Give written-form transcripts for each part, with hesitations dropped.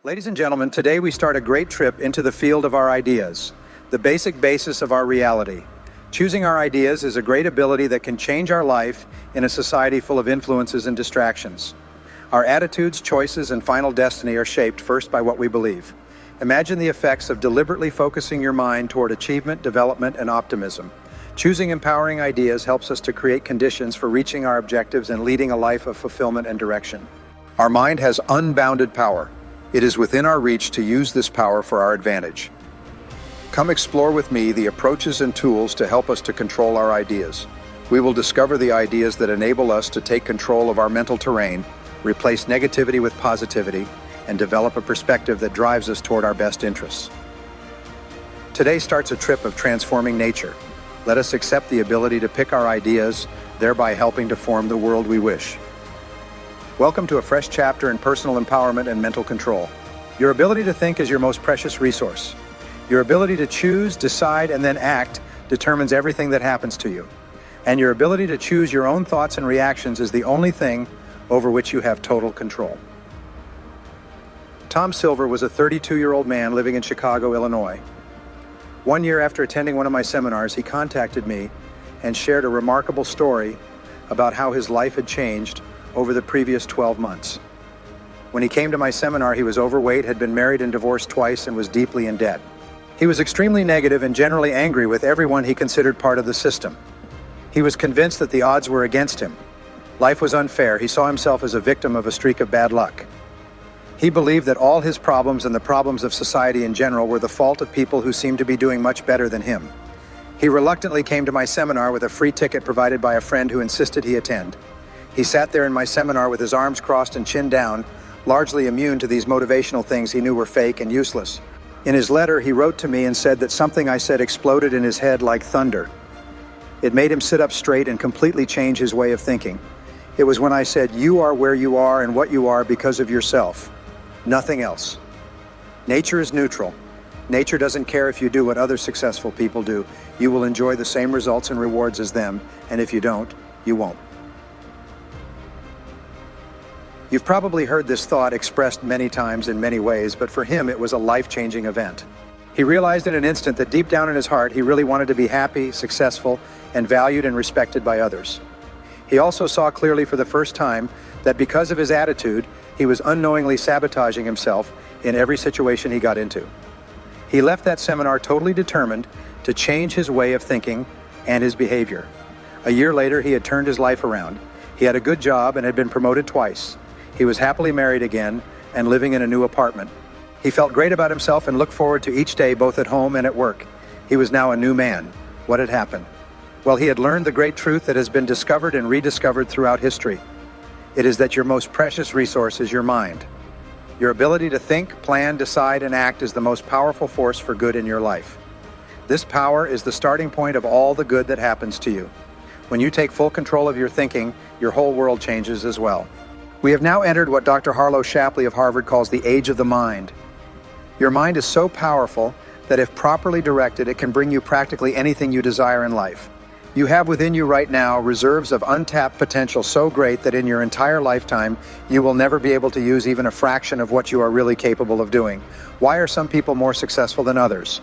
Ladies and gentlemen, today we start a great trip into the field of our ideas, the basic basis of our reality. Choosing our ideas is a great ability that can change our life in a society full of influences and distractions. Our attitudes, choices, and final destiny are shaped first by what we believe. Imagine the effects of deliberately focusing your mind toward achievement, development, and optimism. Choosing empowering ideas helps us to create conditions for reaching our objectives and leading a life of fulfillment and direction. Our mind has unbounded power. It is within our reach to use this power for our advantage. Come explore with me the approaches and tools to help us to control our ideas. We will discover the ideas that enable us to take control of our mental terrain, replace negativity with positivity, and develop a perspective that drives us toward our best interests. Today starts a trip of transforming nature. Let us accept the ability to pick our ideas, thereby helping to form the world we wish. Welcome to a fresh chapter in personal empowerment and mental control. Your ability to think is your most precious resource. Your ability to choose, decide, and then act determines everything that happens to you. And your ability to choose your own thoughts and reactions is the only thing over which you have total control. Tom Silver was a 32-year-old man living in Chicago, Illinois. One year after attending one of my seminars, he contacted me and shared a remarkable story about how his life had changed over the previous 12 months. When he came to my seminar, he was overweight, had been married and divorced twice, and was deeply in debt. He was extremely negative and generally angry with everyone he considered part of the system. He was convinced that the odds were against him. Life was unfair. He saw himself as a victim of a streak of bad luck. He believed that all his problems and the problems of society in general were the fault of people who seemed to be doing much better than him. He reluctantly came to my seminar with a free ticket provided by a friend who insisted he attend. He sat there in my seminar with his arms crossed and chin down, largely immune to these motivational things he knew were fake and useless. In his letter, he wrote to me and said that something I said exploded in his head like thunder. It made him sit up straight and completely change his way of thinking. It was when I said, "You are where you are and what you are because of yourself. Nothing else." Nature is neutral. Nature doesn't care if you do what other successful people do. You will enjoy the same results and rewards as them, and if you don't, you won't. You've probably heard this thought expressed many times in many ways, but for him it was a life-changing event. He realized in an instant that deep down in his heart he really wanted to be happy, successful, and valued and respected by others. He also saw clearly for the first time that because of his attitude, he was unknowingly sabotaging himself in every situation he got into. He left that seminar totally determined to change his way of thinking and his behavior. A year later, he had turned his life around. He had a good job and had been promoted twice. He was happily married again and living in a new apartment. He felt great about himself and looked forward to each day both at home and at work. He was now a new man. What had happened? Well, he had learned the great truth that has been discovered and rediscovered throughout history. It is that your most precious resource is your mind. Your ability to think, plan, decide, and act is the most powerful force for good in your life. This power is the starting point of all the good that happens to you. When you take full control of your thinking, your whole world changes as well. We have now entered what Dr. Harlow Shapley of Harvard calls the age of the mind. Your mind is so powerful that if properly directed, it can bring you practically anything you desire in life. You have within you right now reserves of untapped potential so great that in your entire lifetime, you will never be able to use even a fraction of what you are really capable of doing. Why are some people more successful than others?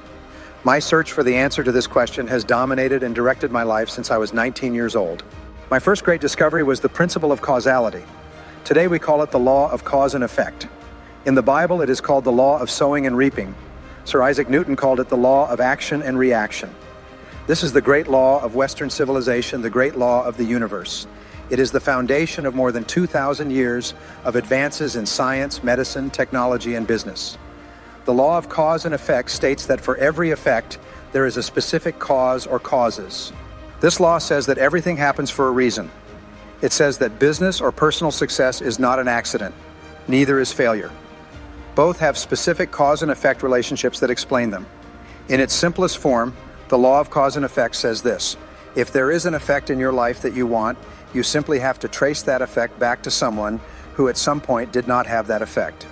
My search for the answer to this question has dominated and directed my life since I was 19 years old. My first great discovery was the principle of causality. Today we call it the law of cause and effect. In the Bible, it is called the law of sowing and reaping. Sir Isaac Newton called it the law of action and reaction. This is the great law of Western civilization, the great law of the universe. It is the foundation of more than 2,000 years of advances in science, medicine, technology, and business. The law of cause and effect states that for every effect, there is a specific cause or causes. This law says that everything happens for a reason. It says that business or personal success is not an accident. Neither is failure. Both have specific cause and effect relationships that explain them. In its simplest form, the law of cause and effect says this: if there is an effect in your life that you want, you simply have to trace that effect back to someone who at some point did not have that effect.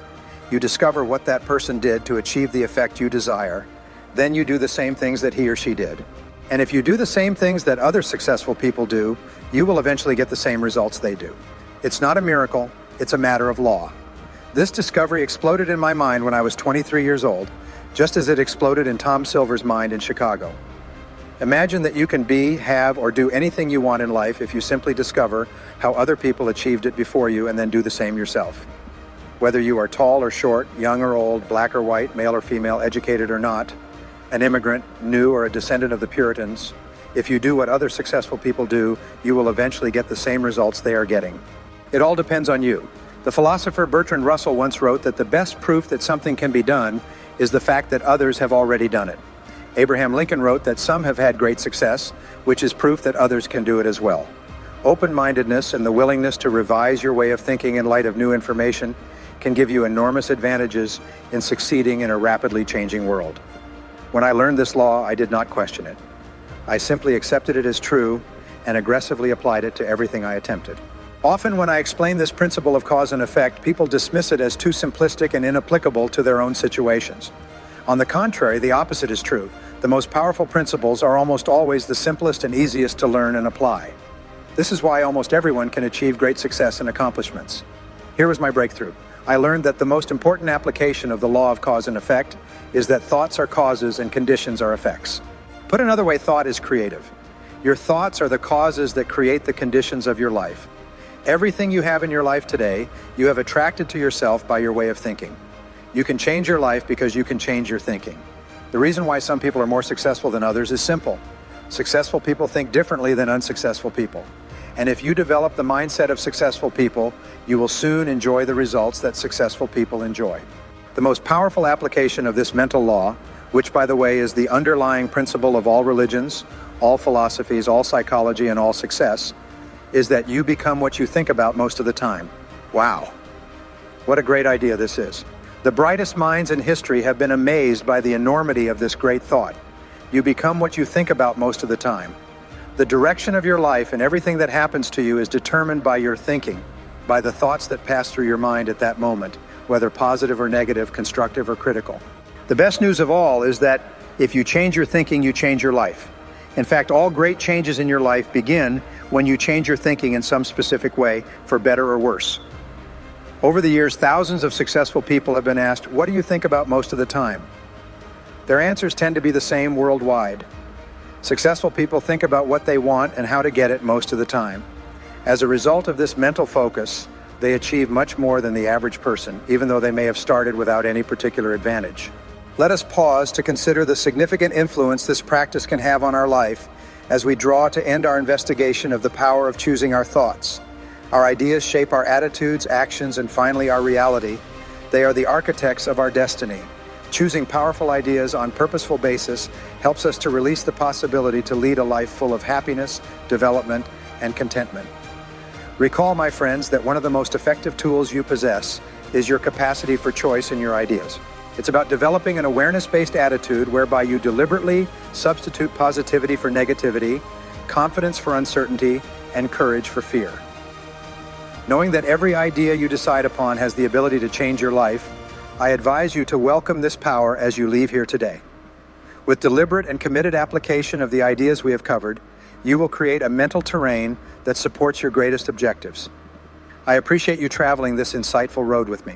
You discover what that person did to achieve the effect you desire. Then you do the same things that he or she did. And if you do the same things that other successful people do, you will eventually get the same results they do. It's not a miracle, it's a matter of law. This discovery exploded in my mind when I was 23 years old, just as it exploded in Tom Silver's mind in Chicago. Imagine that you can be, have, or do anything you want in life if you simply discover how other people achieved it before you and then do the same yourself. Whether you are tall or short, young or old, black or white, male or female, educated or not, an immigrant, new or a descendant of the Puritans, if you do what other successful people do, you will eventually get the same results they are getting. It all depends on you. The philosopher Bertrand Russell once wrote that the best proof that something can be done is the fact that others have already done it. Abraham Lincoln wrote that some have had great success, which is proof that others can do it as well. Open-mindedness and the willingness to revise your way of thinking in light of new information can give you enormous advantages in succeeding in a rapidly changing world. When I learned this law, I did not question it. I simply accepted it as true and aggressively applied it to everything I attempted. Often when I explain this principle of cause and effect, people dismiss it as too simplistic and inapplicable to their own situations. On the contrary, the opposite is true. The most powerful principles are almost always the simplest and easiest to learn and apply. This is why almost everyone can achieve great success and accomplishments. Here was my breakthrough. I learned that the most important application of the law of cause and effect is that thoughts are causes and conditions are effects. Put another way, thought is creative. Your thoughts are the causes that create the conditions of your life. Everything you have in your life today, you have attracted to yourself by your way of thinking. You can change your life because you can change your thinking. The reason why some people are more successful than others is simple. Successful people think differently than unsuccessful people. And if you develop the mindset of successful people, you will soon enjoy the results that successful people enjoy. The most powerful application of this mental law, which by the way is the underlying principle of all religions, all philosophies, all psychology, and all success, is that you become what you think about most of the time. Wow. What a great idea this is. The brightest minds in history have been amazed by the enormity of this great thought. You become what you think about most of the time. The direction of your life and everything that happens to you is determined by your thinking, by the thoughts that pass through your mind at that moment, whether positive or negative, constructive or critical. The best news of all is that if you change your thinking, you change your life. In fact, all great changes in your life begin when you change your thinking in some specific way, for better or worse. Over the years, thousands of successful people have been asked, what do you think about most of the time? Their answers tend to be the same worldwide. Successful people think about what they want and how to get it most of the time. As a result of this mental focus, they achieve much more than the average person, even though they may have started without any particular advantage. Let us pause to consider the significant influence this practice can have on our life as we draw to end our investigation of the power of choosing our thoughts. Our ideas shape our attitudes, actions, and finally our reality. They are the architects of our destiny. Choosing powerful ideas on purposeful basis helps us to release the possibility to lead a life full of happiness, development, and contentment. Recall, my friends, that one of the most effective tools you possess is your capacity for choice in your ideas. It's about developing an awareness-based attitude whereby you deliberately substitute positivity for negativity, confidence for uncertainty, and courage for fear. Knowing that every idea you decide upon has the ability to change your life, I advise you to welcome this power as you leave here today. With deliberate and committed application of the ideas we have covered, you will create a mental terrain that supports your greatest objectives. I appreciate you traveling this insightful road with me.